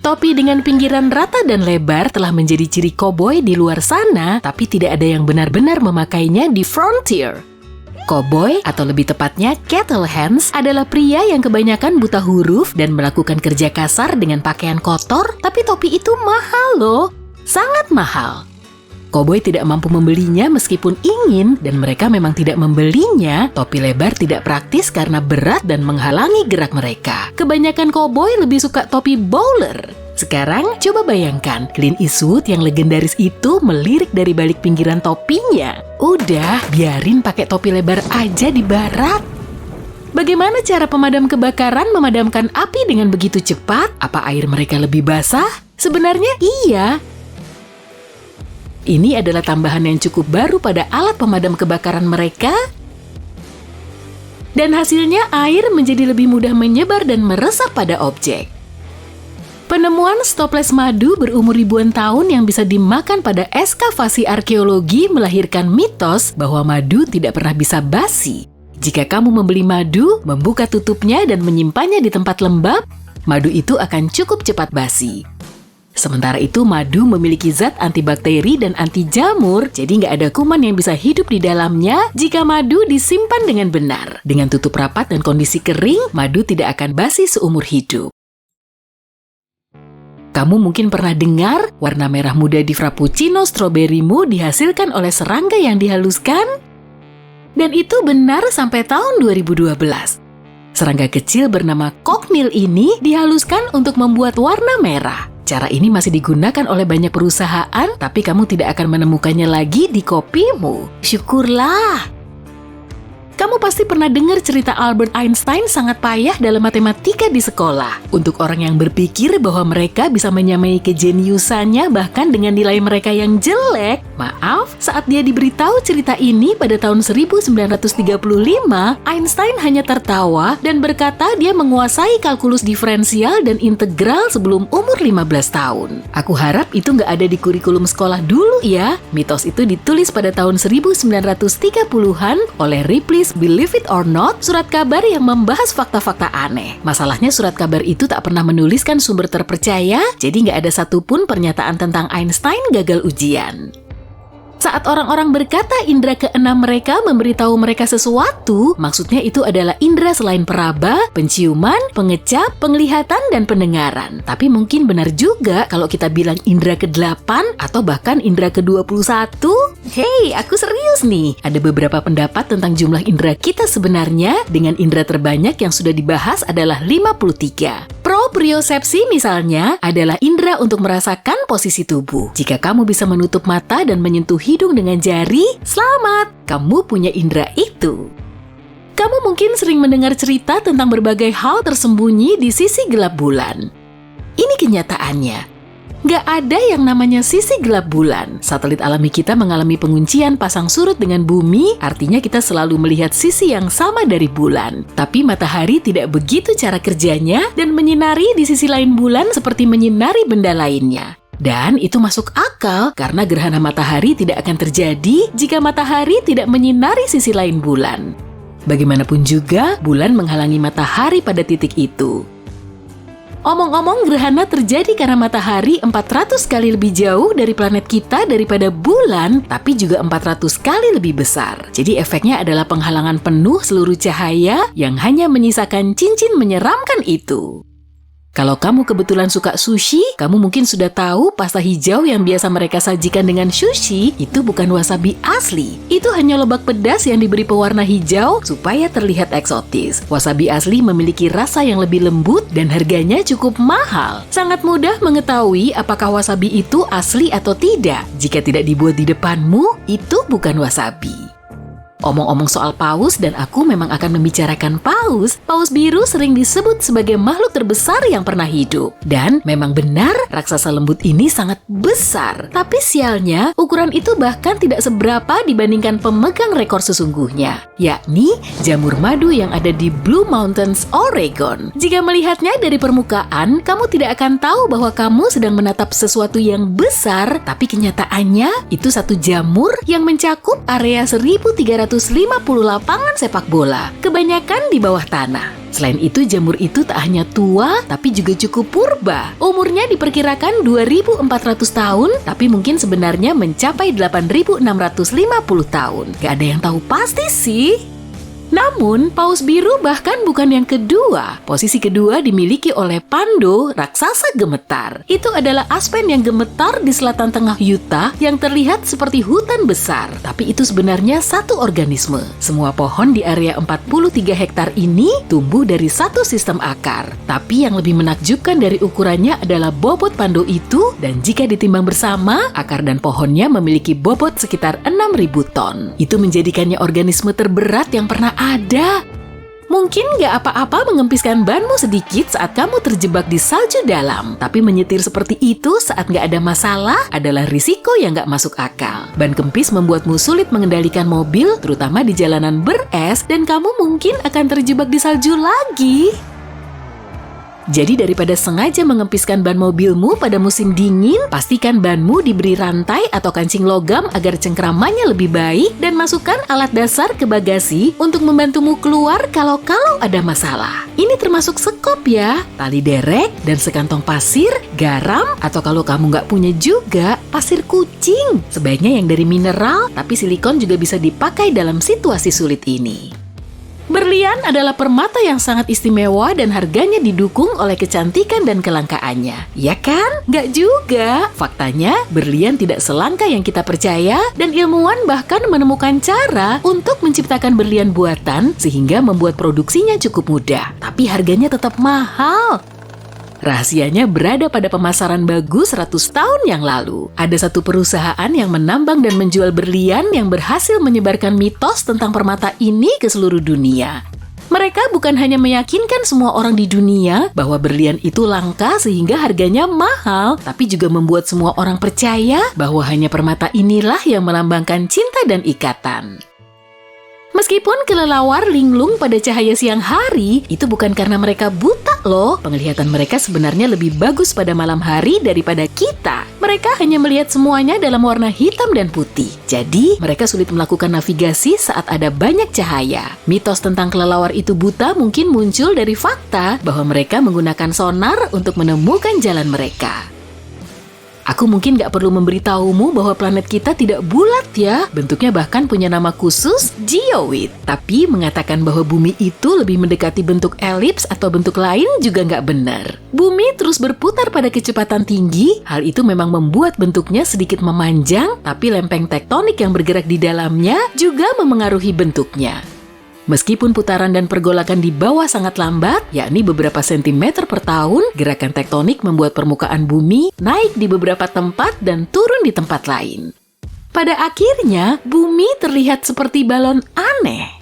Topi dengan pinggiran rata dan lebar telah menjadi ciri koboi di luar sana, tapi tidak ada yang benar-benar memakainya di frontier. Koboi, atau lebih tepatnya cattle hands, adalah pria yang kebanyakan buta huruf dan melakukan kerja kasar dengan pakaian kotor, tapi topi itu mahal loh, sangat mahal. Koboi tidak mampu membelinya meskipun ingin, dan mereka memang tidak membelinya. Topi lebar tidak praktis karena berat dan menghalangi gerak mereka. Kebanyakan koboi lebih suka topi bowler. Sekarang, coba bayangkan, Clint Eastwood yang legendaris itu melirik dari balik pinggiran topinya. Udah, biarin pakai topi lebar aja di barat. Bagaimana cara pemadam kebakaran memadamkan api dengan begitu cepat? Apa air mereka lebih basah? Sebenarnya iya. Ini adalah tambahan yang cukup baru pada alat pemadam kebakaran mereka. Dan hasilnya air menjadi lebih mudah menyebar dan meresap pada objek. Penemuan stopless madu berumur ribuan tahun yang bisa dimakan pada ekskavasi arkeologi melahirkan mitos bahwa madu tidak pernah bisa basi. Jika kamu membeli madu, membuka tutupnya dan menyimpannya di tempat lembab, madu itu akan cukup cepat basi. Sementara itu, madu memiliki zat antibakteri dan anti jamur, jadi nggak ada kuman yang bisa hidup di dalamnya jika madu disimpan dengan benar. Dengan tutup rapat dan kondisi kering, madu tidak akan basi seumur hidup. Kamu mungkin pernah dengar warna merah muda di frappuccino stroberimu dihasilkan oleh serangga yang dihaluskan? Dan itu benar sampai tahun 2012. Serangga kecil bernama cocknil ini dihaluskan untuk membuat warna merah. Cara ini masih digunakan oleh banyak perusahaan, tapi kamu tidak akan menemukannya lagi di kopimu. Syukurlah! Kamu pasti pernah dengar cerita Albert Einstein sangat payah dalam matematika di sekolah. Untuk orang yang berpikir bahwa mereka bisa menyamai kejeniusannya bahkan dengan nilai mereka yang jelek, maaf, saat dia diberitahu cerita ini pada tahun 1935, Einstein hanya tertawa dan berkata dia menguasai kalkulus diferensial dan integral sebelum umur 15 tahun. Aku harap itu nggak ada di kurikulum sekolah dulu ya. Mitos itu ditulis pada tahun 1930-an oleh Ripley's Believe It or Not, surat kabar yang membahas fakta-fakta aneh. Masalahnya surat kabar itu tak pernah menuliskan sumber terpercaya, jadi nggak ada satupun pernyataan tentang Einstein gagal ujian. Saat orang-orang berkata indera keenam mereka memberitahu mereka sesuatu, maksudnya itu adalah indera selain peraba, penciuman, pengecap, penglihatan, dan pendengaran. Tapi mungkin benar juga kalau kita bilang indera ke-8 atau bahkan indera ke-21. Hey, aku serius nih. Ada beberapa pendapat tentang jumlah indera kita sebenarnya, dengan indera terbanyak yang sudah dibahas adalah 53. Propriosepsi misalnya adalah indera untuk merasakan posisi tubuh. Jika kamu bisa menutup mata dan menyentuh hidung dengan jari, selamat, kamu punya indera itu. Kamu mungkin sering mendengar cerita tentang berbagai hal tersembunyi di sisi gelap bulan. Ini kenyataannya. Nggak ada yang namanya sisi gelap bulan. Satelit alami kita mengalami penguncian pasang surut dengan bumi, artinya kita selalu melihat sisi yang sama dari bulan. Tapi matahari tidak begitu cara kerjanya dan menyinari di sisi lain bulan seperti menyinari benda lainnya. Dan itu masuk akal karena gerhana matahari tidak akan terjadi jika matahari tidak menyinari sisi lain bulan. Bagaimanapun juga, bulan menghalangi matahari pada titik itu. Omong-omong, gerhana terjadi karena matahari 400 kali lebih jauh dari planet kita daripada bulan, tapi juga 400 kali lebih besar. Jadi efeknya adalah penghalangan penuh seluruh cahaya yang hanya menyisakan cincin menyeramkan itu. Kalau kamu kebetulan suka sushi, kamu mungkin sudah tahu pasta hijau yang biasa mereka sajikan dengan sushi itu bukan wasabi asli. Itu hanya lobak pedas yang diberi pewarna hijau supaya terlihat eksotis. Wasabi asli memiliki rasa yang lebih lembut dan harganya cukup mahal. Sangat mudah mengetahui apakah wasabi itu asli atau tidak. Jika tidak dibuat di depanmu, itu bukan wasabi. Omong-omong soal paus, dan aku memang akan membicarakan paus. Paus biru sering disebut sebagai makhluk terbesar yang pernah hidup. Dan memang benar, raksasa lembut ini sangat besar. Tapi sialnya, ukuran itu bahkan tidak seberapa dibandingkan pemegang rekor sesungguhnya, yakni jamur madu yang ada di Blue Mountains, Oregon. Jika melihatnya dari permukaan, kamu tidak akan tahu bahwa kamu sedang menatap sesuatu yang besar, tapi kenyataannya itu satu jamur yang mencakup area 1.350 lapangan sepak bola, kebanyakan di bawah tanah. Selain itu, jamur itu tak hanya tua, tapi juga cukup purba. Umurnya diperkirakan 2.400 tahun, tapi mungkin sebenarnya mencapai 8.650 tahun. Gak ada yang tahu pasti sih. Namun, paus biru bahkan bukan yang kedua. Posisi kedua dimiliki oleh Pando, raksasa gemetar. Itu adalah aspen yang gemetar di selatan tengah Utah yang terlihat seperti hutan besar. Tapi itu sebenarnya satu organisme. Semua pohon di area 43 hektar ini tumbuh dari satu sistem akar. Tapi yang lebih menakjubkan dari ukurannya adalah bobot Pando itu, dan jika ditimbang bersama, akar dan pohonnya memiliki bobot sekitar 6.000 ton. Itu menjadikannya organisme terberat yang pernah ada. Mungkin gak apa-apa mengempiskan banmu sedikit saat kamu terjebak di salju dalam, tapi menyetir seperti itu saat gak ada masalah adalah risiko yang gak masuk akal. Ban kempis membuatmu sulit mengendalikan mobil, terutama di jalanan beres, dan kamu mungkin akan terjebak di salju lagi. Jadi daripada sengaja mengempiskan ban mobilmu pada musim dingin, pastikan banmu diberi rantai atau kancing logam agar cengkramannya lebih baik, dan masukkan alat dasar ke bagasi untuk membantumu keluar kalau ada masalah. Ini termasuk sekop ya, tali derek, dan sekantong pasir, garam, atau kalau kamu nggak punya juga, pasir kucing. Sebaiknya yang dari mineral, tapi silikon juga bisa dipakai dalam situasi sulit ini. Berlian adalah permata yang sangat istimewa dan harganya didukung oleh kecantikan dan kelangkaannya. Ya kan? Nggak juga. Faktanya, berlian tidak selangka yang kita percaya, dan ilmuwan bahkan menemukan cara untuk menciptakan berlian buatan sehingga membuat produksinya cukup mudah. Tapi harganya tetap mahal. Rahasianya berada pada pemasaran bagus 100 tahun yang lalu. Ada satu perusahaan yang menambang dan menjual berlian yang berhasil menyebarkan mitos tentang permata ini ke seluruh dunia. Mereka bukan hanya meyakinkan semua orang di dunia bahwa berlian itu langka sehingga harganya mahal, tapi juga membuat semua orang percaya bahwa hanya permata inilah yang melambangkan cinta dan ikatan. Meskipun kelelawar linglung pada cahaya siang hari, itu bukan karena mereka buta loh. Penglihatan mereka sebenarnya lebih bagus pada malam hari daripada kita. Mereka hanya melihat semuanya dalam warna hitam dan putih. Jadi, mereka sulit melakukan navigasi saat ada banyak cahaya. Mitos tentang kelelawar itu buta mungkin muncul dari fakta bahwa mereka menggunakan sonar untuk menemukan jalan mereka. Aku mungkin gak perlu memberitahumu bahwa planet kita tidak bulat ya. Bentuknya bahkan punya nama khusus, geoid. Tapi mengatakan bahwa bumi itu lebih mendekati bentuk elips atau bentuk lain juga gak benar. Bumi terus berputar pada kecepatan tinggi. Hal itu memang membuat bentuknya sedikit memanjang, tapi lempeng tektonik yang bergerak di dalamnya juga memengaruhi bentuknya. Meskipun putaran dan pergolakan di bawah sangat lambat, yakni beberapa sentimeter per tahun, gerakan tektonik membuat permukaan bumi naik di beberapa tempat dan turun di tempat lain. Pada akhirnya, bumi terlihat seperti balon aneh.